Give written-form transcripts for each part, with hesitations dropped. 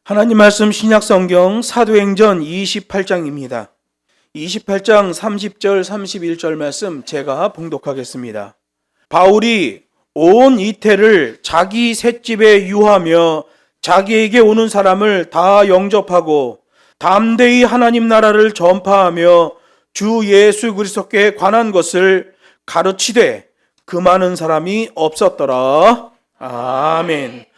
하나님 말씀 신약성경 사도행전 28장입니다. 28장 30절 31절 말씀 제가 봉독하겠습니다. 바울이 온 이태를 자기 셋집에 유하며 자기에게 오는 사람을 다 영접하고 담대히 하나님 나라를 전파하며 주 예수 그리스도께 관한 것을 가르치되 그 많은 사람이 없었더라. 아멘.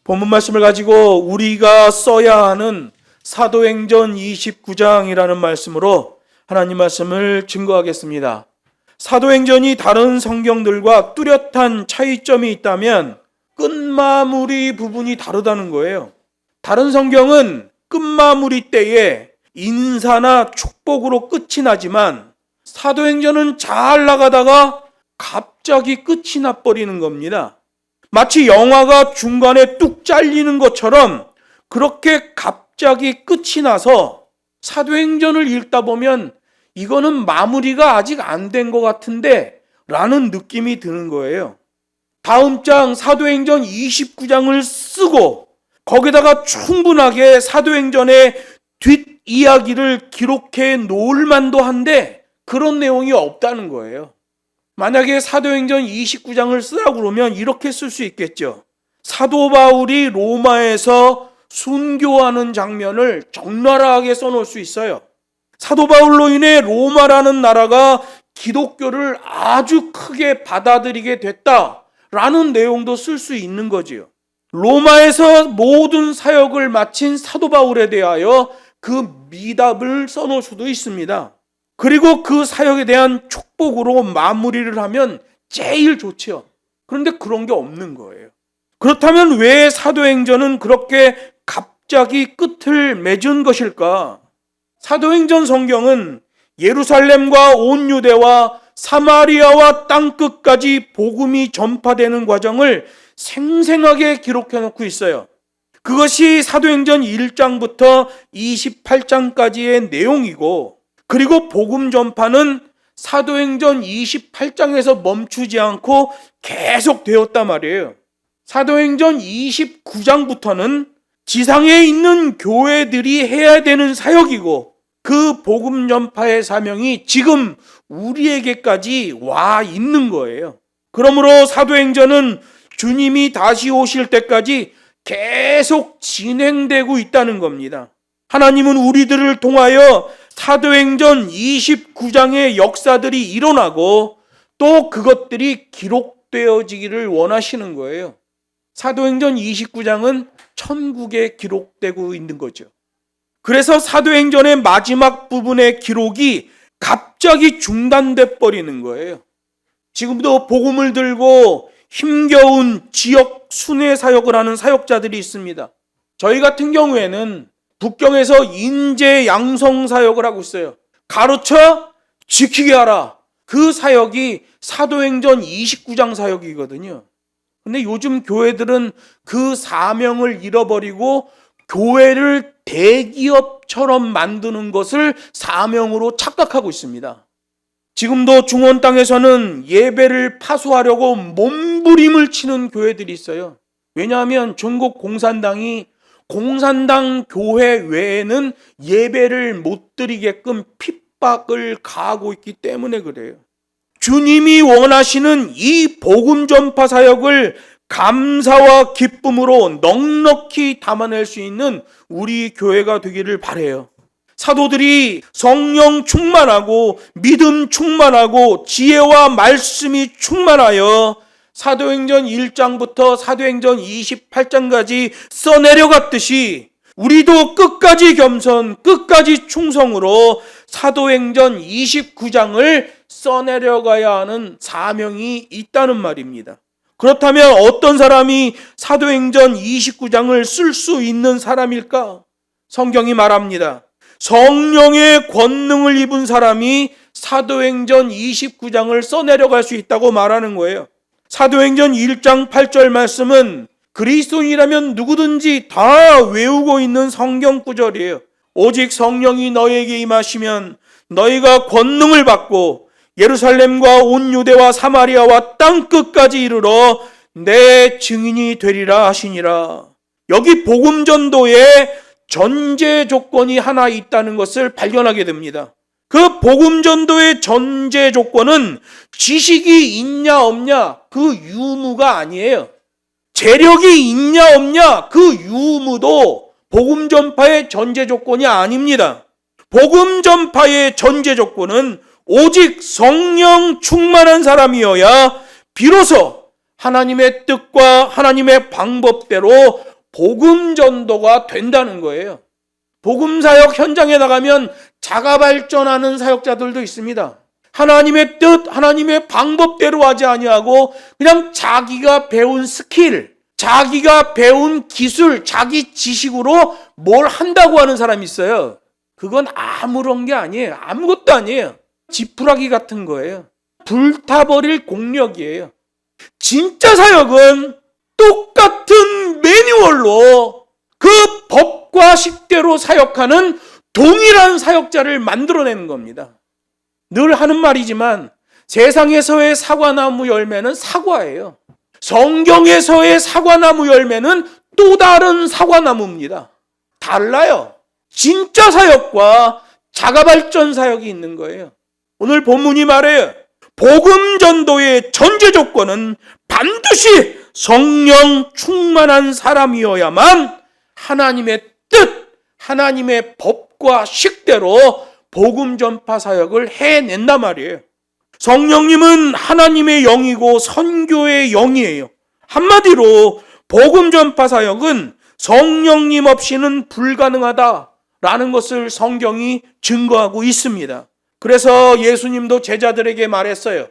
본문 말씀을 가지고 우리가 써야 하는 사도행전 29장이라는 말씀으로 하나님 말씀을 증거하겠습니다. 사도행전이 다른 성경들과 뚜렷한 차이점이 있다면 끝마무리 부분이 다르다는 거예요. 다른 성경은 끝마무리 때에 인사나 축복으로 끝이 나지만 사도행전은 잘 나가다가 갑자기 끝이 나버리는 겁니다. 마치 영화가 중간에 뚝 잘리는 것처럼 그렇게 갑자기 끝이 나서 사도행전을 읽다 보면 이거는 마무리가 아직 안 된 것 같은데 라는 느낌이 드는 거예요. 다음 장 사도행전 29장을 쓰고 거기다가 충분하게 사도행전의 뒷이야기를 기록해 놓을 만도 한데 그런 내용이 없다는 거예요. 만약에 사도행전 29장을 쓰라고 그러면 이렇게 쓸 수 있겠죠. 사도 바울이 로마에서 순교하는 장면을 적나라하게 써놓을 수 있어요. 사도 바울로 인해 로마라는 나라가 기독교를 아주 크게 받아들이게 됐다라는 내용도 쓸 수 있는 거지요. 로마에서 모든 사역을 마친 사도 바울에 대하여 그 미답을 써놓을 수도 있습니다. 그리고 그 사역에 대한 축복으로 마무리를 하면 제일 좋지요. 그런데 그런 게 없는 거예요. 그렇다면 왜 사도행전은 그렇게 갑자기 끝을 맺은 것일까? 사도행전 성경은 예루살렘과 온 유대와 사마리아와 땅끝까지 복음이 전파되는 과정을 생생하게 기록해 놓고 있어요. 그것이 사도행전 1장부터 28장까지의 내용이고, 그리고 복음 전파는 사도행전 28장에서 멈추지 않고 계속 되었단 말이에요. 사도행전 29장부터는 지상에 있는 교회들이 해야 되는 사역이고 그 복음 전파의 사명이 지금 우리에게까지 와 있는 거예요. 그러므로 사도행전은 주님이 다시 오실 때까지 계속 진행되고 있다는 겁니다. 하나님은 우리들을 통하여 사도행전 29장의 역사들이 일어나고 또 그것들이 기록되어지기를 원하시는 거예요. 사도행전 29장은 천국에 기록되고 있는 거죠. 그래서 사도행전의 마지막 부분의 기록이 갑자기 중단돼 버리는 거예요. 지금도 복음을 들고 힘겨운 지역 순회 사역을 하는 사역자들이 있습니다. 저희 같은 경우에는 북경에서 인재 양성 사역을 하고 있어요. 가르쳐 지키게 하라. 그 사역이 사도행전 29장 사역이거든요. 근데 요즘 교회들은 그 사명을 잃어버리고 교회를 대기업처럼 만드는 것을 사명으로 착각하고 있습니다. 지금도 중원 땅에서는 예배를 파수하려고 몸부림을 치는 교회들이 있어요. 왜냐하면 전국 공산당이 공산당 교회 외에는 예배를 못 드리게끔 핍박을 가하고 있기 때문에 그래요. 주님이 원하시는 이 복음 전파 사역을 감사와 기쁨으로 넉넉히 담아낼 수 있는 우리 교회가 되기를 바라요. 사도들이 성령 충만하고 믿음 충만하고 지혜와 말씀이 충만하여 사도행전 1장부터 사도행전 28장까지 써내려갔듯이 우리도 끝까지 겸손, 끝까지 충성으로 사도행전 29장을 써내려가야 하는 사명이 있다는 말입니다. 그렇다면 어떤 사람이 사도행전 29장을 쓸 수 있는 사람일까? 성경이 말합니다. 성령의 권능을 입은 사람이 사도행전 29장을 써내려갈 수 있다고 말하는 거예요. 사도행전 1장 8절 말씀은 그리스도인이라면 누구든지 다 외우고 있는 성경 구절이에요. 오직 성령이 너희에게 임하시면 너희가 권능을 받고 예루살렘과 온 유대와 사마리아와 땅끝까지 이르러 내 증인이 되리라 하시니라. 여기 복음 전도에 전제 조건이 하나 있다는 것을 발견하게 됩니다. 그 복음 전도의 전제 조건은 지식이 있냐 없냐 그 유무가 아니에요. 재력이 있냐 없냐 그 유무도 복음 전파의 전제 조건이 아닙니다. 복음 전파의 전제 조건은 오직 성령 충만한 사람이어야 비로소 하나님의 뜻과 하나님의 방법대로 복음 전도가 된다는 거예요. 복음 사역 현장에 나가면 자가 발전하는 사역자들도 있습니다. 하나님의 뜻, 하나님의 방법대로 하지 아니하고 그냥 자기가 배운 스킬, 자기가 배운 기술, 자기 지식으로 뭘 한다고 하는 사람이 있어요. 그건 아무런 게 아니에요. 아무것도 아니에요. 지푸라기 같은 거예요. 불타버릴 공력이에요. 진짜 사역은 똑같은 매뉴얼로 그 법과 식대로 사역하는 동일한 사역자를 만들어내는 겁니다. 늘 하는 말이지만 세상에서의 사과나무 열매는 사과예요. 성경에서의 사과나무 열매는 또 다른 사과나무입니다. 달라요. 진짜 사역과 자가발전 사역이 있는 거예요. 오늘 본문이 말해요. 복음 전도의 전제 조건은 반드시 성령 충만한 사람이어야만 하나님의 뜻, 하나님의 법과 식대로 복음 전파 사역을 해낸단 말이에요. 성령님은 하나님의 영이고 선교의 영이에요. 한마디로 복음 전파 사역은 성령님 없이는 불가능하다라는 것을 성경이 증거하고 있습니다. 그래서 예수님도 제자들에게 말했어요.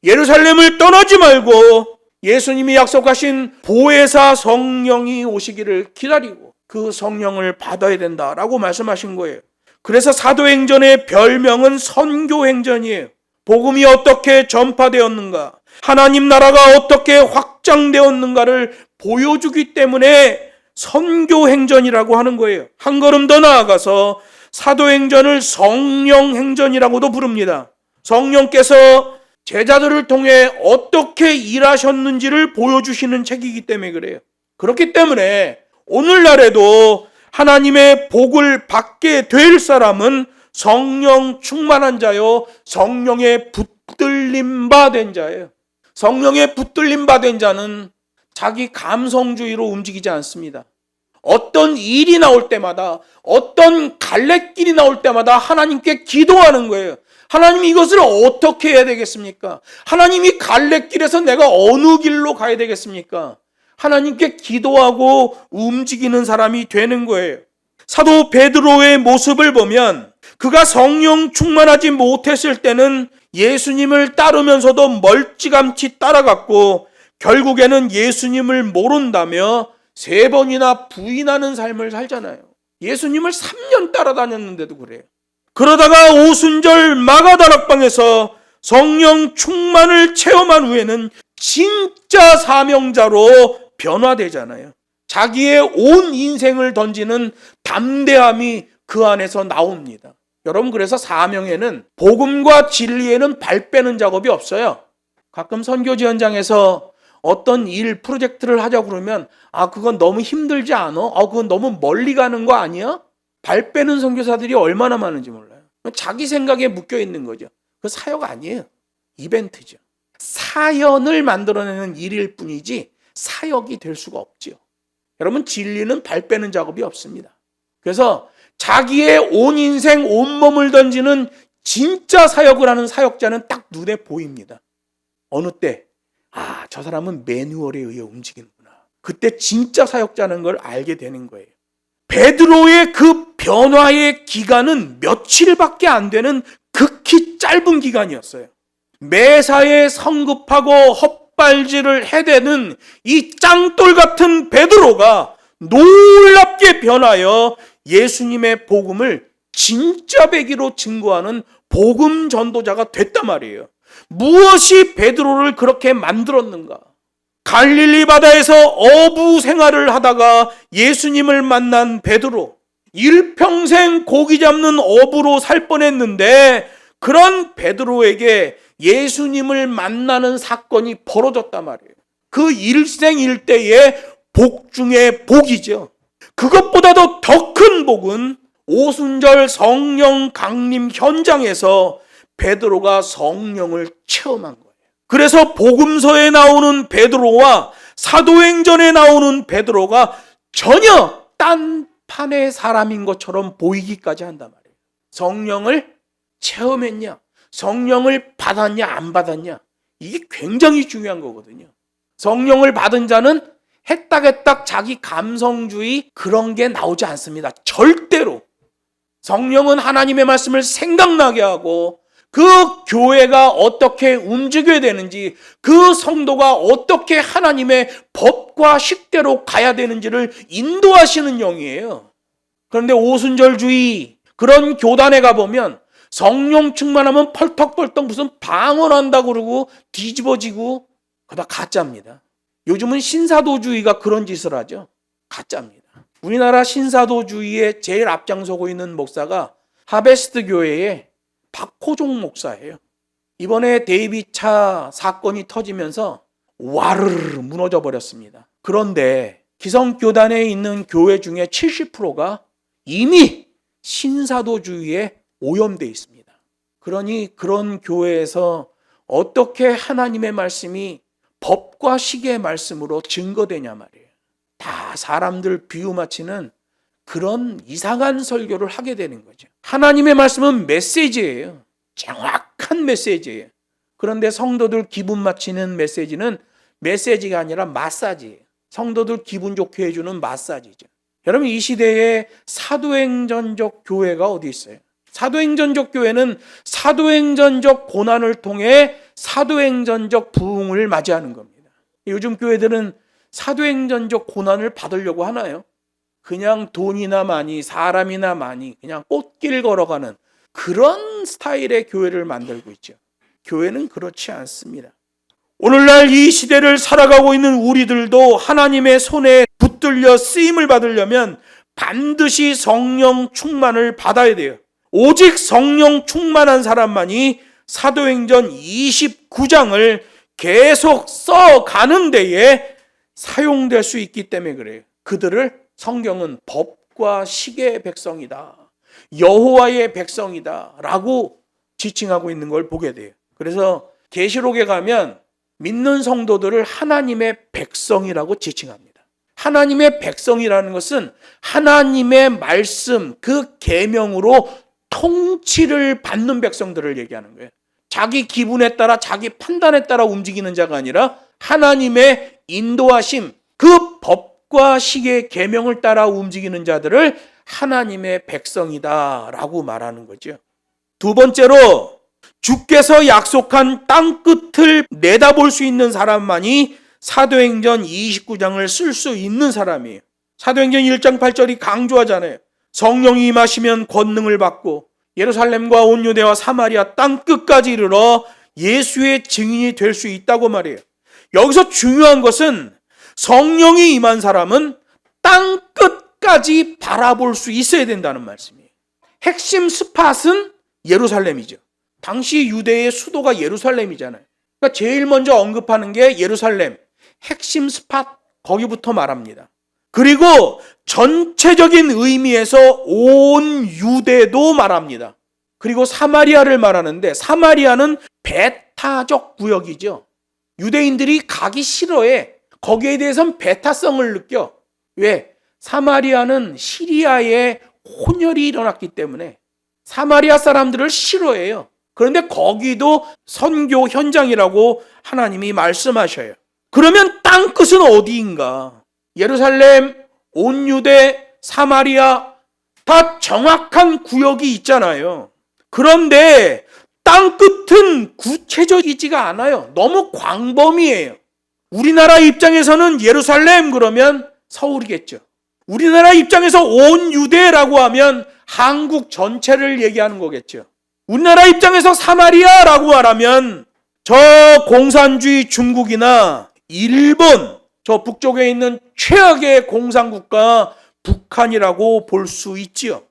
예루살렘을 떠나지 말고 예수님이 약속하신 보혜사 성령이 오시기를 기다리고 그 성령을 받아야 된다라고 말씀하신 거예요. 그래서 사도행전의 별명은 선교행전이에요. 복음이 어떻게 전파되었는가, 하나님 나라가 어떻게 확장되었는가를 보여주기 때문에 선교행전이라고 하는 거예요. 한 걸음 더 나아가서 사도행전을 성령행전이라고도 부릅니다. 성령께서 제자들을 통해 어떻게 일하셨는지를 보여주시는 책이기 때문에 그래요. 그렇기 때문에 오늘날에도 하나님의 복을 받게 될 사람은 성령 충만한 자요, 성령의 붙들림 받은 자예요. 성령의 붙들림 받은 자는 자기 감성주의로 움직이지 않습니다. 어떤 일이 나올 때마다, 어떤 갈래길이 나올 때마다 하나님께 기도하는 거예요. 하나님, 이것을 어떻게 해야 되겠습니까? 하나님, 이 갈래길에서 내가 어느 길로 가야 되겠습니까? 하나님께 기도하고 움직이는 사람이 되는 거예요. 사도 베드로의 모습을 보면 그가 성령 충만하지 못했을 때는 예수님을 따르면서도 멀찌감치 따라갔고 결국에는 예수님을 모른다며 3번이나 부인하는 삶을 살잖아요. 예수님을 3년 따라다녔는데도 그래요. 그러다가 오순절 마가다락방에서 성령 충만을 체험한 후에는 진짜 사명자로 변화되잖아요. 자기의 온 인생을 던지는 담대함이 그 안에서 나옵니다. 여러분, 그래서 사명에는, 복음과 진리에는 발 빼는 작업이 없어요. 가끔 선교지 현장에서 어떤 일 프로젝트를 하자고 그러면 그건 너무 힘들지 않아? 그건 너무 멀리 가는 거 아니야? 발 빼는 선교사들이 얼마나 많은지 몰라요. 자기 생각에 묶여 있는 거죠. 그 사역 아니에요. 이벤트죠. 사연을 만들어내는 일일 뿐이지 사역이 될 수가 없죠. 여러분, 진리는 발 빼는 작업이 없습니다. 그래서 자기의 온 인생 온몸을 던지는 진짜 사역을 하는 사역자는 딱 눈에 보입니다. 어느 때 저 사람은 매뉴얼에 의해 움직이는구나. 그때 진짜 사역자는 걸 알게 되는 거예요. 베드로의 그 변화의 기간은 며칠밖에 안 되는 극히 짧은 기간이었어요. 매사에 성급하고 헛발질을 해대는 이 짱돌 같은 베드로가 놀랍게 변하여 예수님의 복음을 진짜 배기로 증거하는 복음 전도자가 됐단 말이에요. 무엇이 베드로를 그렇게 만들었는가? 갈릴리 바다에서 어부 생활을 하다가 예수님을 만난 베드로, 일평생 고기 잡는 어부로 살 뻔했는데 그런 베드로에게 예수님을 만나는 사건이 벌어졌단 말이에요. 그 일생일대에 복 중에 복이죠. 그것보다도 더 큰 복은 오순절 성령 강림 현장에서 베드로가 성령을 체험한 거예요. 그래서 복음서에 나오는 베드로와 사도행전에 나오는 베드로가 전혀 딴판의 사람인 것처럼 보이기까지 한단 말이에요. 성령을 체험했냐, 성령을 받았냐 안 받았냐, 이게 굉장히 중요한 거거든요. 성령을 받은 자는 해딱해딱 자기 감성주의 그런 게 나오지 않습니다. 절대로. 성령은 하나님의 말씀을 생각나게 하고 그 교회가 어떻게 움직여야 되는지, 그 성도가 어떻게 하나님의 법과 식대로 가야 되는지를 인도하시는 영이에요. 그런데 오순절주의 그런 교단에 가보면 성령 충만하면 펄떡펄떡 무슨 방언한다고 그러고 뒤집어지고, 그다 가짜입니다. 요즘은 신사도주의가 그런 짓을 하죠. 가짜입니다. 우리나라 신사도주의에 제일 앞장서고 있는 목사가 하베스트 교회의 박호종 목사예요. 이번에 데이비차 사건이 터지면서 와르르 무너져 버렸습니다. 그런데 기성교단에 있는 교회 중에 70%가 이미 신사도주의에 오염되어 있습니다. 그러니 그런 교회에서 어떻게 하나님의 말씀이 법과 식의 말씀으로 증거되냐 말이에요. 다 사람들 비유 맞히는 그런 이상한 설교를 하게 되는 거죠. 하나님의 말씀은 메시지예요. 정확한 메시지예요. 그런데 성도들 기분 맞히는 메시지는 메시지가 아니라 마사지예요. 성도들 기분 좋게 해주는 마사지죠. 여러분, 이 시대에 사도행전적 교회가 어디 있어요? 사도행전적 교회는 사도행전적 고난을 통해 사도행전적 부흥을 맞이하는 겁니다. 요즘 교회들은 사도행전적 고난을 받으려고 하나요? 그냥 돈이나 많이, 사람이나 많이, 그냥 꽃길 걸어가는 그런 스타일의 교회를 만들고 있죠. 교회는 그렇지 않습니다. 오늘날 이 시대를 살아가고 있는 우리들도 하나님의 손에 붙들려 쓰임을 받으려면 반드시 성령 충만을 받아야 돼요. 오직 성령 충만한 사람만이 사도행전 29장을 계속 써가는 데에 사용될 수 있기 때문에 그래요. 그들을 성경은 법과 식의 백성이다, 여호와의 백성이다 라고 지칭하고 있는 걸 보게 돼요. 그래서 계시록에 가면 믿는 성도들을 하나님의 백성이라고 지칭합니다. 하나님의 백성이라는 것은 하나님의 말씀, 그 계명으로 통치를 받는 백성들을 얘기하는 거예요. 자기 기분에 따라, 자기 판단에 따라 움직이는 자가 아니라 하나님의 인도하심, 그 법과 식의 계명을 따라 움직이는 자들을 하나님의 백성이다라고 말하는 거죠. 두 번째로, 주께서 약속한 땅끝을 내다볼 수 있는 사람만이 사도행전 29장을 쓸 수 있는 사람이에요. 사도행전 1장 8절이 강조하잖아요. 성령이 임하시면 권능을 받고 예루살렘과 온 유대와 사마리아 땅끝까지 이르러 예수의 증인이 될 수 있다고 말해요. 여기서 중요한 것은 성령이 임한 사람은 땅끝까지 바라볼 수 있어야 된다는 말씀이에요. 핵심 스팟은 예루살렘이죠. 당시 유대의 수도가 예루살렘이잖아요. 그러니까 제일 먼저 언급하는 게 예루살렘, 핵심 스팟, 거기부터 말합니다. 그리고 전체적인 의미에서 온 유대도 말합니다. 그리고 사마리아를 말하는데, 사마리아는 배타적 구역이죠. 유대인들이 가기 싫어해. 거기에 대해서는 배타성을 느껴. 왜? 사마리아는 시리아에 혼혈이 일어났기 때문에 사마리아 사람들을 싫어해요. 그런데 거기도 선교 현장이라고 하나님이 말씀하셔요. 그러면 땅끝은 어디인가? 예루살렘, 온 유대, 사마리아 다 정확한 구역이 있잖아요. 그런데 땅끝은 구체적이지가 않아요. 너무 광범위해요. 우리나라 입장에서는 예루살렘 그러면 서울이겠죠. 우리나라 입장에서 온 유대라고 하면 한국 전체를 얘기하는 거겠죠. 우리나라 입장에서 사마리아라고 말하면 저 공산주의 중국이나 일본, 저 북쪽에 있는 최악의 공산국가 북한이라고 볼 수 있지요.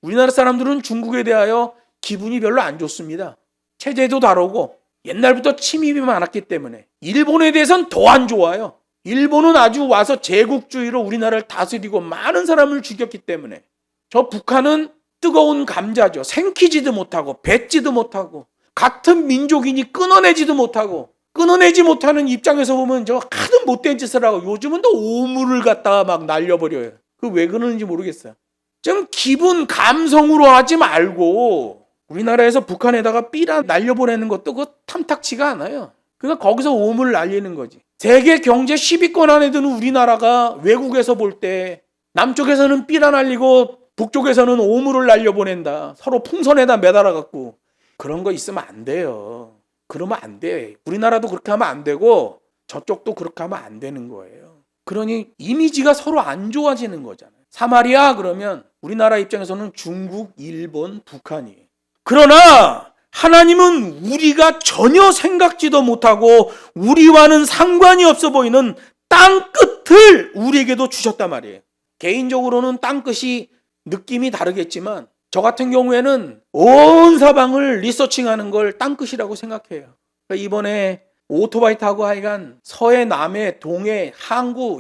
우리나라 사람들은 중국에 대하여 기분이 별로 안 좋습니다. 체제도 다르고 옛날부터 침입이 많았기 때문에. 일본에 대해서는 더 안 좋아요. 일본은 아주 와서 제국주의로 우리나라를 다스리고 많은 사람을 죽였기 때문에 저 북한은 뜨거운 감자죠. 생키지도 못하고 뱉지도 못하고 같은 민족이니 끊어내지도 못하고 끊어내지 못하는 입장에서 보면 저 하도 못된 짓을 하고 요즘은 또 오물을 갖다가 막 날려버려요. 그 왜 그러는지 모르겠어요. 좀 기분 감성으로 하지 말고 우리나라에서 북한에다가 삐라 날려보내는 것도 그거 탐탁치가 않아요. 그러니까 거기서 오물 날리는 거지. 세계 경제 10위권 안에 드는 우리나라가 외국에서 볼 때 남쪽에서는 삐라 날리고 북쪽에서는 오물을 날려보낸다. 서로 풍선에다 매달아 갖고 그런 거 있으면 안 돼요. 그러면 안 돼. 우리나라도 그렇게 하면 안 되고 저쪽도 그렇게 하면 안 되는 거예요. 그러니 이미지가 서로 안 좋아지는 거잖아요. 사마리아 그러면 우리나라 입장에서는 중국, 일본, 북한이에요. 그러나 하나님은 우리가 전혀 생각지도 못하고 우리와는 상관이 없어 보이는 땅 끝을 우리에게도 주셨단 말이에요. 개인적으로는 땅 끝이 느낌이 다르겠지만 저 같은 경우에는 온 사방을 리서칭하는 걸 땅 끝이라고 생각해요. 그러니까 이번에 오토바이 타고 하여간 서해, 남해, 동해, 항구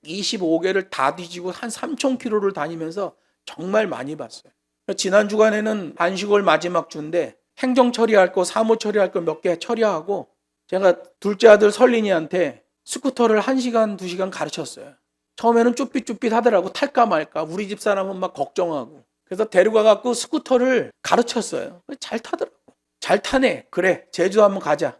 225개를 다 뒤지고 한 3,000km를 다니면서 정말 많이 봤어요. 지난 주간에는 반시골 마지막 주인데 행정 처리할 거, 사무 처리할 거 몇 개 처리하고 제가 둘째 아들 설린이한테 스쿠터를 1시간, 2시간 가르쳤어요. 처음에는 쭈삣쭈삣 하더라고. 탈까 말까. 우리 집 사람은 막 걱정하고. 그래서 데려가 갖고 스쿠터를 가르쳤어요. 잘 타더라고. 잘 타네. 그래, 제주도 한번 가자.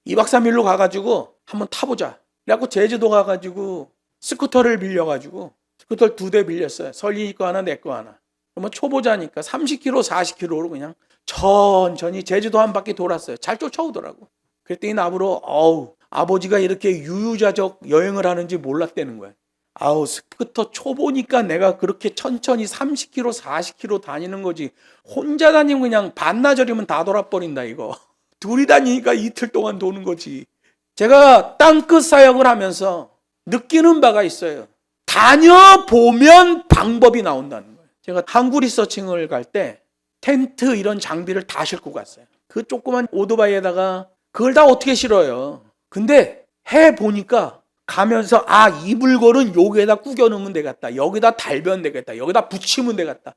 2박 3일로 가가지고 한번 타보자. 그래갖고 제주도 가가지고 스쿠터를 빌려가지고 스쿠터를 2대 빌렸어요. 설린이 거 하나, 내 거 하나. 그러면 초보자니까 30km, 40km로 그냥 천천히 제주도 한 바퀴 돌았어요. 잘 쫓아오더라고. 그랬더니 나보러 아버지가 이렇게 유유자적 여행을 하는지 몰랐다는 거야. 스쿠터 초보니까 내가 그렇게 천천히 30km, 40km 다니는 거지. 혼자 다니면 그냥 반나절이면 다 돌아버린다 이거. 둘이 다니니까 이틀 동안 도는 거지. 제가 땅끝 사역을 하면서 느끼는 바가 있어요. 다녀보면 방법이 나온다는 거예요. 제가 항구 리서칭을 갈 때 텐트 이런 장비를 다 싣고 갔어요. 그 조그만 오토바이에다가 그걸 다 어떻게 실어요. 근데 해보니까 가면서 이 물건은 여기에다 구겨 넣으면 되겠다. 여기다 달면 되겠다. 여기다 붙이면 되겠다.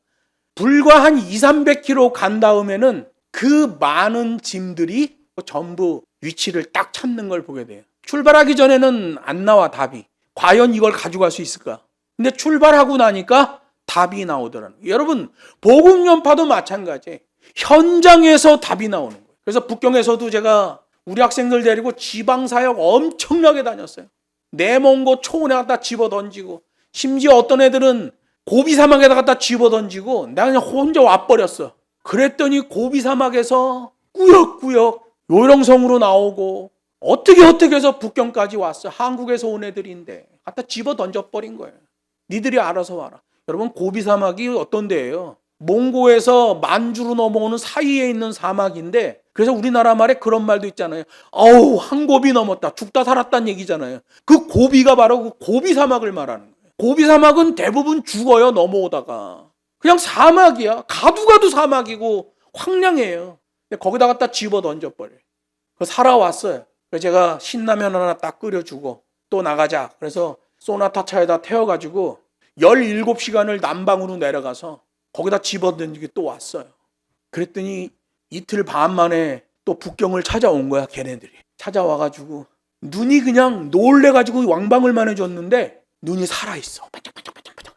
불과 한 200-300km 간 다음에는 그 많은 짐들이 전부 위치를 딱 찾는 걸 보게 돼요. 출발하기 전에는 안 나와 답이. 과연 이걸 가져갈 수 있을까? 근데 출발하고 나니까 답이 나오더라고요. 여러분 복음 전파도 마찬가지예요. 현장에서 답이 나오는 거예요. 그래서 북경에서도 제가 우리 학생들 데리고 지방사역 엄청나게 다녔어요. 내먼 곳 초원에 갖다 집어 던지고 심지어 어떤 애들은 고비 사막에다 갖다 집어 던지고 내가 그냥 혼자 와버렸어. 그랬더니 고비 사막에서 꾸역꾸역 요령성으로 나오고 어떻게 해서 북경까지 왔어. 한국에서 온 애들인데 갖다 집어 던져버린 거예요. 니들이 알아서 와라. 여러분 고비 사막이 어떤 데예요? 몽고에서 만주로 넘어오는 사이에 있는 사막인데 그래서 우리나라 말에 그런 말도 있잖아요. 한 고비 넘었다. 죽다 살았다는 얘기잖아요. 그 고비가 바로 그 고비 사막을 말하는 거예요. 고비 사막은 대부분 죽어요. 넘어오다가. 그냥 사막이야. 가도 사막이고 황량해요. 근데 거기다 갖다 집어 던져버려요. 살아왔어요. 그래서 제가 신라면 하나 딱 끓여주고 또 나가자. 그래서 소나타 차에다 태워가지고 17시간을 남방으로 내려가서 거기다 집어 던지게 또 왔어요. 그랬더니 이틀 반 만에 또 북경을 찾아온 거야. 걔네들이 찾아와가지고 눈이 그냥 놀래가지고 왕방울만 해줬는데 눈이 살아있어. 반짝반짝반짝반짝.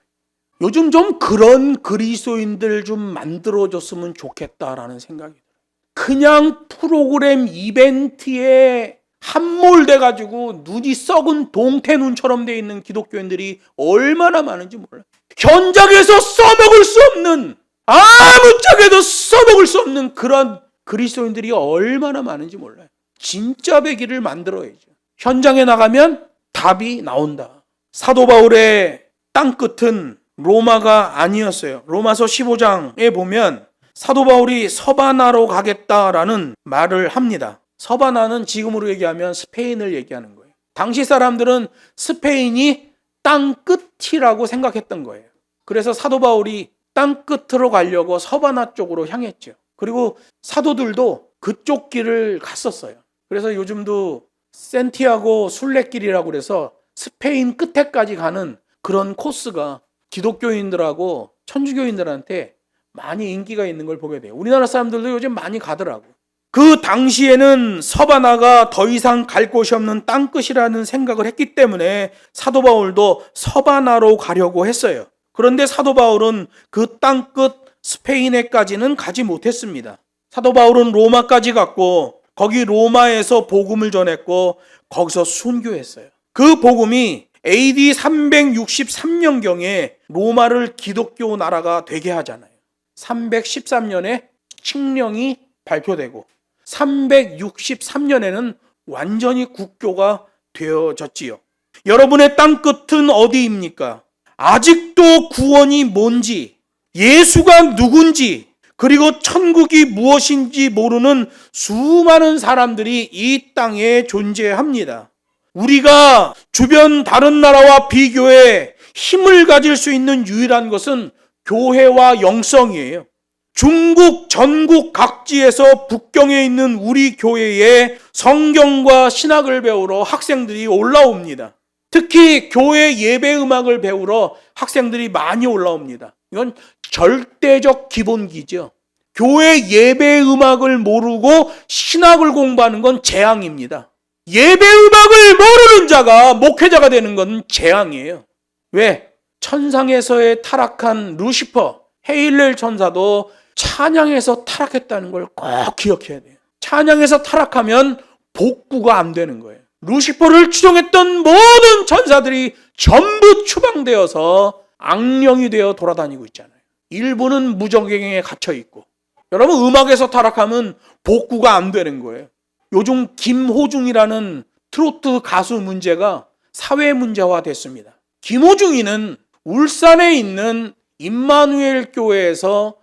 요즘 좀 그런 그리스도인들 좀 만들어줬으면 좋겠다라는 생각이 들어요. 그냥 프로그램 이벤트에 함몰돼가지고 눈이 썩은 동태눈처럼 돼 있는 기독교인들이 얼마나 많은지 몰라요. 현장에서 써먹을 수 없는, 아무 짝에도 써먹을 수 없는 그런 그리스도인들이 얼마나 많은지 몰라요. 진짜 배기를 만들어야죠. 현장에 나가면 답이 나온다. 사도 바울의 땅끝은 로마가 아니었어요. 로마서 15장에 보면 사도 바울이 서바나로 가겠다라는 말을 합니다. 서바나는 지금으로 얘기하면 스페인을 얘기하는 거예요. 당시 사람들은 스페인이 땅 끝이라고 생각했던 거예요. 그래서 사도 바울이 땅 끝으로 가려고 서바나 쪽으로 향했죠. 그리고 사도들도 그쪽 길을 갔었어요. 그래서 요즘도 센티아고 순례길이라고 그래서 스페인 끝에까지 가는 그런 코스가 기독교인들하고 천주교인들한테 많이 인기가 있는 걸 보게 돼요. 우리나라 사람들도 요즘 많이 가더라고. 그 당시에는 서바나가 더 이상 갈 곳이 없는 땅끝이라는 생각을 했기 때문에 사도 바울도 서바나로 가려고 했어요. 그런데 사도 바울은 그 땅끝 스페인에까지는 가지 못했습니다. 사도 바울은 로마까지 갔고 거기 로마에서 복음을 전했고 거기서 순교했어요. 그 복음이 AD 363년경에 로마를 기독교 나라가 되게 하잖아요. 313년에 칙령이 발표되고 363년에는 완전히 국교가 되어졌지요. 여러분의 땅끝은 어디입니까? 아직도 구원이 뭔지, 예수가 누군지, 그리고 천국이 무엇인지 모르는 수많은 사람들이 이 땅에 존재합니다. 우리가 주변 다른 나라와 비교해 힘을 가질 수 있는 유일한 것은 교회와 영성이에요. 중국 전국 각지에서 북경에 있는 우리 교회에 성경과 신학을 배우러 학생들이 올라옵니다. 특히 교회 예배 음악을 배우러 학생들이 많이 올라옵니다. 이건 절대적 기본기죠. 교회 예배 음악을 모르고 신학을 공부하는 건 재앙입니다. 예배 음악을 모르는 자가 목회자가 되는 건 재앙이에요. 왜? 천상에서의 타락한 루시퍼, 헤일렐 천사도 찬양에서 타락했다는 걸 꼭 기억해야 돼요. 찬양에서 타락하면 복구가 안 되는 거예요. 루시퍼를 추종했던 모든 천사들이 전부 추방되어서 악령이 되어 돌아다니고 있잖아요. 일부는 무적행에 갇혀 있고. 여러분, 음악에서 타락하면 복구가 안 되는 거예요. 요즘 김호중이라는 트로트 가수 문제가 사회 문제화 됐습니다. 김호중이는 울산에 있는 임마누엘 교회에서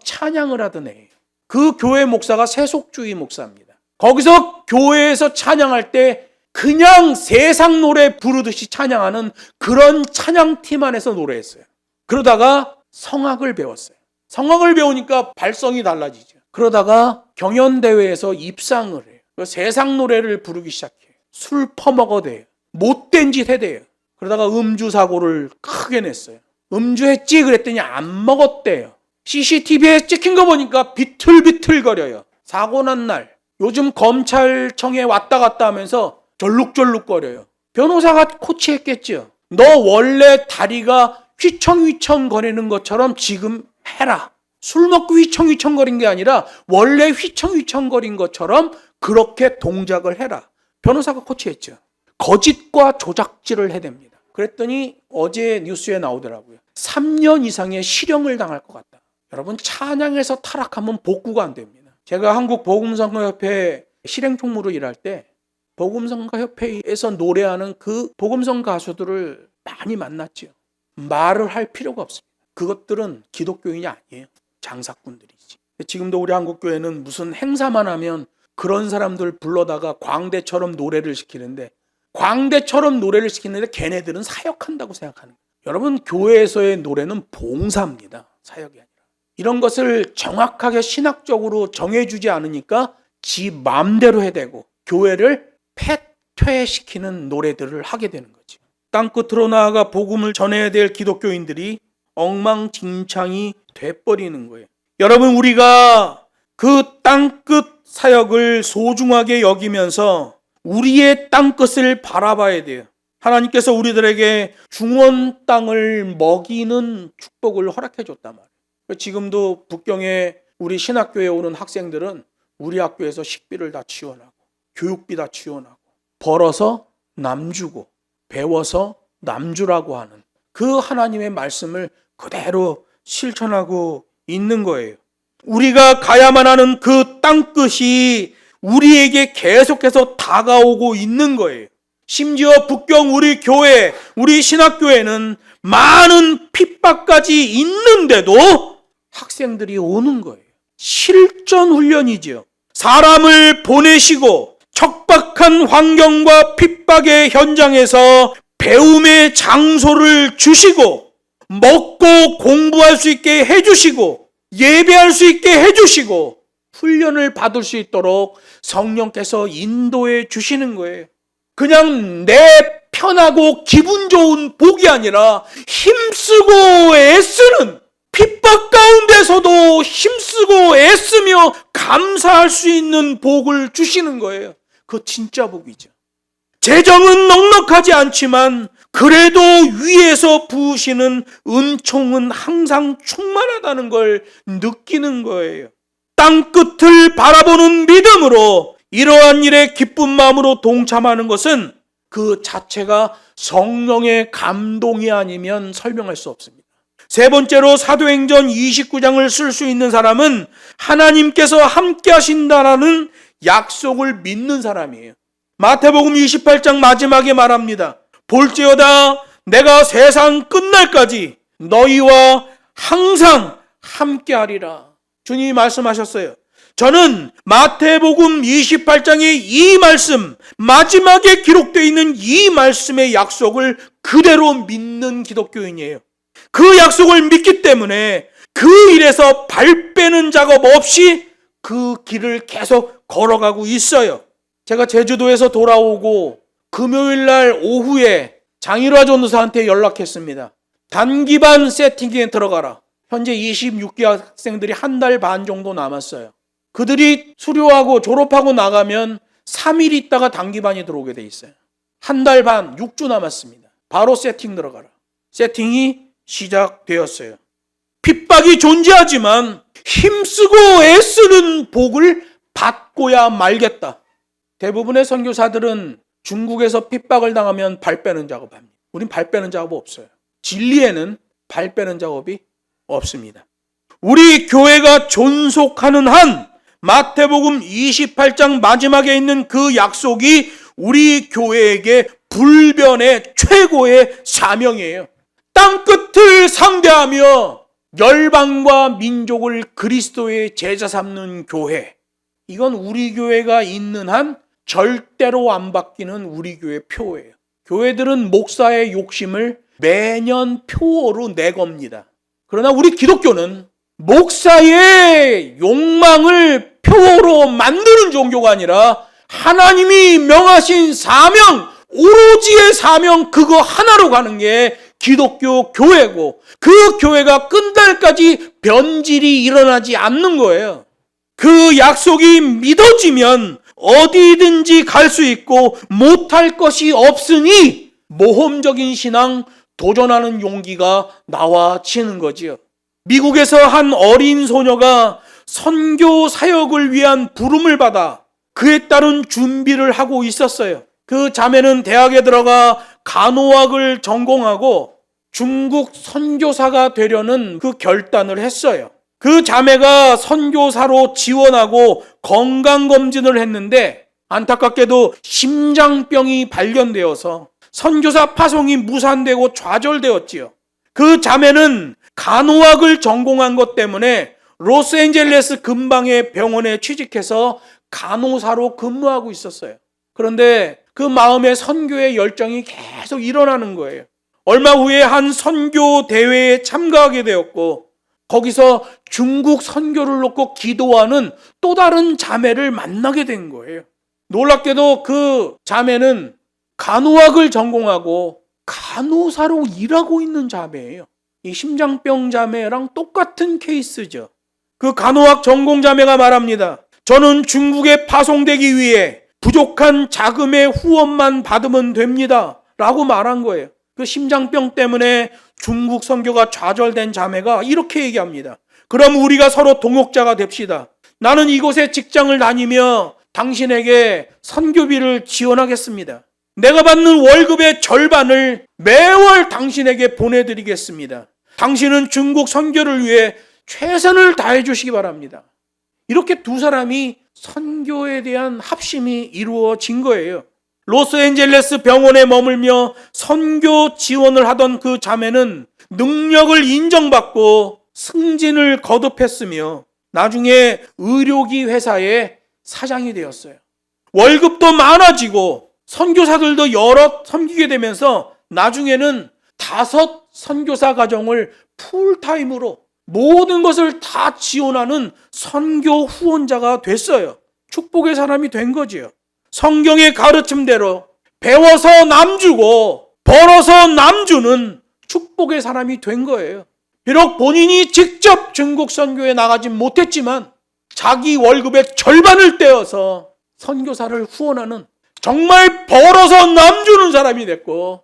찬양을 하던 애예요. 그 교회 목사가 세속주의 목사입니다. 거기서 교회에서 찬양할 때 그냥 세상 노래 부르듯이 찬양하는 그런 찬양팀 안에서 노래했어요. 그러다가 성악을 배웠어요. 성악을 배우니까 발성이 달라지죠. 그러다가 경연대회에서 입상을 해요. 세상 노래를 부르기 시작해요. 술 퍼먹어대요. 못된 짓 해대요. 그러다가 음주사고를 크게 냈어요. 음주했지 그랬더니 안 먹었대요. CCTV에 찍힌 거 보니까 비틀비틀거려요. 사고 난 날 요즘 검찰청에 왔다 갔다 하면서 절룩절룩거려요. 변호사가 코치했겠죠. 너 원래 다리가 휘청휘청 거리는 것처럼 지금 해라. 술 먹고 휘청휘청거린 게 아니라 원래 휘청휘청거린 것처럼 그렇게 동작을 해라. 변호사가 코치했죠. 거짓과 조작질을 해댑니다. 그랬더니 어제 뉴스에 나오더라고요. 3년 이상의 실형을 당할 것 같다. 여러분, 찬양에서 타락하면 복구가 안 됩니다. 제가 한국복음성가협회 실행총무로 일할 때 복음성가협회에서 노래하는 그 복음성 가수들을 많이 만났죠. 말을 할 필요가 없습니다. 그것들은 기독교인이 아니에요. 장사꾼들이지. 지금도 우리 한국교회는 무슨 행사만 하면 그런 사람들 불러다가 광대처럼 노래를 시키는데 걔네들은 사역한다고 생각하는 거예요. 여러분, 교회에서의 노래는 봉사입니다. 사역이 아니라. 이런 것을 정확하게 신학적으로 정해주지 않으니까 지 마음대로 해대고 교회를 폐퇴시키는 노래들을 하게 되는 거죠. 땅끝으로 나아가 복음을 전해야 될 기독교인들이 엉망진창이 돼버리는 거예요. 여러분, 우리가 그 땅끝 사역을 소중하게 여기면서 우리의 땅끝을 바라봐야 돼요. 하나님께서 우리들에게 중원 땅을 먹이는 축복을 허락해 줬단 말이에요. 지금도 북경에 우리 신학교에 오는 학생들은 우리 학교에서 식비를 다 지원하고 교육비 다 지원하고 벌어서 남 주고 배워서 남 주라고 하는 그 하나님의 말씀을 그대로 실천하고 있는 거예요. 우리가 가야만 하는 그 땅끝이 우리에게 계속해서 다가오고 있는 거예요. 심지어 북경 우리 교회, 우리 신학교에는 많은 핍박까지 있는데도 학생들이 오는 거예요. 실전 훈련이지요. 사람을 보내시고 척박한 환경과 핍박의 현장에서 배움의 장소를 주시고 먹고 공부할 수 있게 해주시고 예배할 수 있게 해주시고 훈련을 받을 수 있도록 성령께서 인도해 주시는 거예요. 그냥 내 편하고 기분 좋은 복이 아니라 힘쓰고 애쓰는, 핍박 가운데서도 힘쓰고 애쓰며 감사할 수 있는 복을 주시는 거예요. 그거 진짜 복이죠. 재정은 넉넉하지 않지만 그래도 위에서 부으시는 은총은 항상 충만하다는 걸 느끼는 거예요. 땅끝을 바라보는 믿음으로 이러한 일에 기쁜 마음으로 동참하는 것은 그 자체가 성령의 감동이 아니면 설명할 수 없습니다. 세 번째로 사도행전 29장을 쓸 수 있는 사람은 하나님께서 함께 하신다라는 약속을 믿는 사람이에요. 마태복음 28장 마지막에 말합니다. 볼지어다 내가 세상 끝날까지 너희와 항상 함께 하리라. 주님이 말씀하셨어요. 저는 마태복음 28장의 이 말씀, 마지막에 기록되어 있는 이 말씀의 약속을 그대로 믿는 기독교인이에요. 그 약속을 믿기 때문에 그 일에서 발 빼는 작업 없이 그 길을 계속 걸어가고 있어요. 제가 제주도에서 돌아오고 금요일 날 오후에 장일화 전도사한테 연락했습니다. 단기반 세팅에 들어가라. 현재 26기 학생들이 한 달 반 정도 남았어요. 그들이 수료하고 졸업하고 나가면 3일 있다가 단기반이 들어오게 돼 있어요. 한 달 반, 6주 남았습니다. 바로 세팅 들어가라. 세팅이 시작되었어요. 핍박이 존재하지만 힘쓰고 애쓰는 복을 받고야 말겠다. 대부분의 선교사들은 중국에서 핍박을 당하면 발 빼는 작업합니다. 우린 발 빼는 작업 없어요. 진리에는 발 빼는 작업이 없습니다. 우리 교회가 존속하는 한 마태복음 28장 마지막에 있는 그 약속이 우리 교회에게 불변의 최고의 사명이에요. 땅끝을 상대하며 열방과 민족을 그리스도의 제자 삼는 교회. 이건 우리 교회가 있는 한 절대로 안 바뀌는 우리 교회 표예요. 교회들은 목사의 욕심을 매년 표어로 내겁니다. 그러나 우리 기독교는 목사의 욕망을 표어로 만드는 종교가 아니라 하나님이 명하신 사명, 오로지의 사명 그거 하나로 가는 게 기독교 교회고 그 교회가 끝날까지 변질이 일어나지 않는 거예요. 그 약속이 믿어지면 어디든지 갈 수 있고 못할 것이 없으니 모험적인 신앙 도전하는 용기가 나와지는 거지요. 미국에서 한 어린 소녀가 선교 사역을 위한 부름을 받아 그에 따른 준비를 하고 있었어요. 그 자매는 대학에 들어가 간호학을 전공하고 중국 선교사가 되려는 그 결단을 했어요. 그 자매가 선교사로 지원하고 건강검진을 했는데 안타깝게도 심장병이 발견되어서 선교사 파송이 무산되고 좌절되었지요. 그 자매는 간호학을 전공한 것 때문에 로스앤젤레스 근방의 병원에 취직해서 간호사로 근무하고 있었어요. 그런데 그 마음에 선교의 열정이 계속 일어나는 거예요. 얼마 후에 한 선교 대회에 참가하게 되었고 거기서 중국 선교를 놓고 기도하는 또 다른 자매를 만나게 된 거예요. 놀랍게도 그 자매는 간호학을 전공하고 간호사로 일하고 있는 자매예요. 이 심장병 자매랑 똑같은 케이스죠. 그 간호학 전공 자매가 말합니다. 저는 중국에 파송되기 위해 부족한 자금의 후원만 받으면 됩니다. 라고 말한 거예요. 그 심장병 때문에 중국 선교가 좌절된 자매가 이렇게 얘기합니다. 그럼 우리가 서로 동역자가 됩시다. 나는 이곳에 직장을 다니며 당신에게 선교비를 지원하겠습니다. 내가 받는 월급의 절반을 매월 당신에게 보내드리겠습니다. 당신은 중국 선교를 위해 최선을 다해 주시기 바랍니다. 이렇게 두 사람이 선교에 대한 합심이 이루어진 거예요. 로스앤젤레스 병원에 머물며 선교 지원을 하던 그 자매는 능력을 인정받고 승진을 거듭했으며 나중에 의료기 회사의 사장이 되었어요. 월급도 많아지고 선교사들도 여럿 섬기게 되면서 나중에는 5 선교사 가정을 풀타임으로 모든 것을 다 지원하는 선교 후원자가 됐어요. 축복의 사람이 된 거지요. 성경의 가르침대로 배워서 남주고 벌어서 남주는 축복의 사람이 된 거예요. 비록 본인이 직접 전국 선교에 나가지 못했지만 자기 월급의 절반을 떼어서 선교사를 후원하는, 정말 벌어서 남주는 사람이 됐고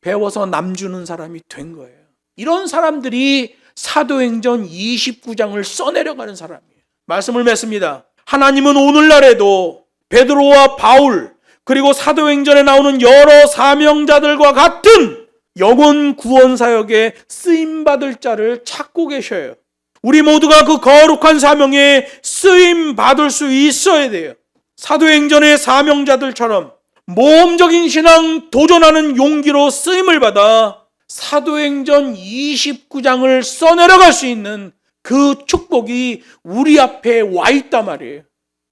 배워서 남주는 사람이 된 거예요. 이런 사람들이 사도행전 29장을 써내려가는 사람이에요. 말씀을 맺습니다. 하나님은 오늘날에도 베드로와 바울, 그리고 사도행전에 나오는 여러 사명자들과 같은 영혼 구원 사역에 쓰임받을 자를 찾고 계셔요. 우리 모두가 그 거룩한 사명에 쓰임받을 수 있어야 돼요. 사도행전의 사명자들처럼 모험적인 신앙 도전하는 용기로 쓰임을 받아 사도행전 29장을 써내려갈 수 있는 그 축복이 우리 앞에 와 있단 말이에요.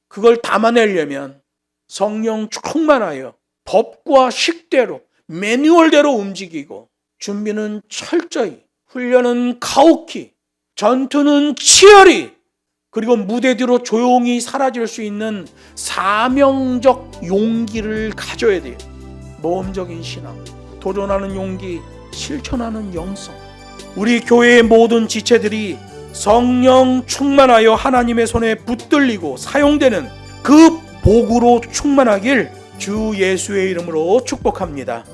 그걸 담아내려면 성령 충만하여 법과 식대로 매뉴얼대로 움직이고, 준비는 철저히, 훈련은 가혹히, 전투는 치열히, 그리고 무대 뒤로 조용히 사라질 수 있는 사명적 용기를 가져야 돼요. 모험적인 신앙, 도전하는 용기, 실천하는 영성. 우리 교회의 모든 지체들이 성령 충만하여 하나님의 손에 붙들리고 사용되는 그 복으로 충만하길 주 예수의 이름으로 축복합니다.